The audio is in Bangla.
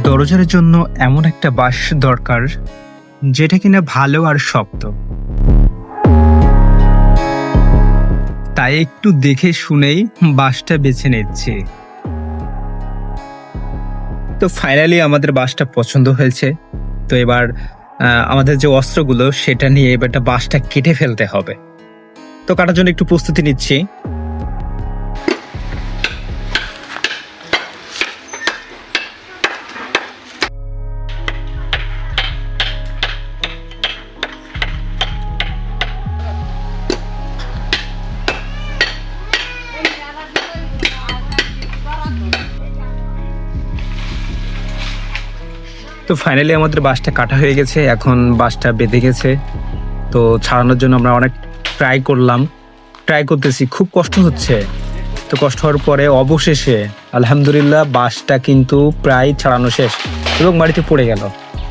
দরজার জন্য এমন একটা বাঁশ দরকার যেটা কিনা ভালো আর শক্ত। তাই একটু দেখে শুনেই বাঁশটা বেছে নিচ্ছি। তো ফাইনালি আমাদের বাঁশটা পছন্দ হয়েছে। তো এবার আমাদের যে অস্ত্রগুলো সেটা নিয়ে এবারটা বাঁশটা কেটে ফেলতে হবে। তো কাটার জন্য একটু প্রস্তুতি নিচ্ছি। তো ফাইনালি আমাদের বাঁশটা কাটা হয়ে গেছে, এখন বাঁশটা বেঁধে গেছে। তো ছাড়ানোর জন্য আমরা অনেক ট্রাই করতেছি, খুব কষ্ট হচ্ছে। তো কষ্ট হওয়ার পরে অবশেষে আলহামদুলিল্লাহ বাঁশটা কিন্তু প্রায় ছাড়ানো শেষ এবং বাড়িতে পড়ে গেল।